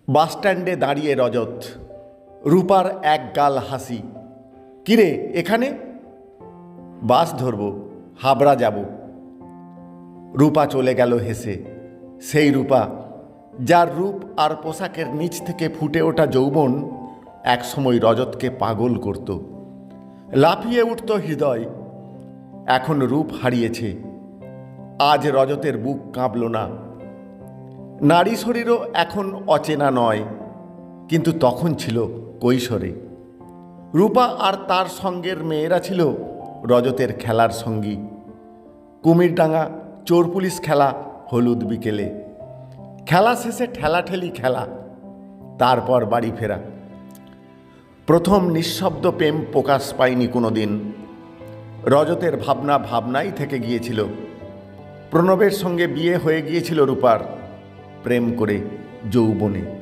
বাসস্ট্যান্ডে দাঁড়িয়ে রজত, রূপার এক গাল হাসি। কিরে এখানে? বাস ধরব, হাবড়া যাব। রূপা চলে গেল হেসে। সেই রূপা যার রূপ আর পোশাকের নিচ থেকে ফুটে ওঠা যৌবন একসময় রজতকে পাগল করত। লাফিয়ে উঠত হৃদয়। এখন রূপ হারিয়েছে। আজ রজতের বুক কাঁপল না। নারী শরীরও এখন অচেনা নয়, কিন্তু তখন ছিল কৈশোরে। রূপা আর তার সঙ্গের মেয়েরা ছিল রজতের খেলার সঙ্গী। কুমিরডাঙ্গা চোর পুলিশ খেলা হলুদ বিকেলে, খেলা শেষে ঠেলাঠেলি খেলা, তারপর বাড়ি ফেরা। প্রথম নিঃশব্দ প্রেম প্রকাশ পায়নি কোনো দিন। রজতের ভাবনা ভাবনাই থেকে গিয়েছিল। প্রণবের সঙ্গে বিয়ে হয়ে গিয়েছিল রূপার, প্রেম করে যৌবনে।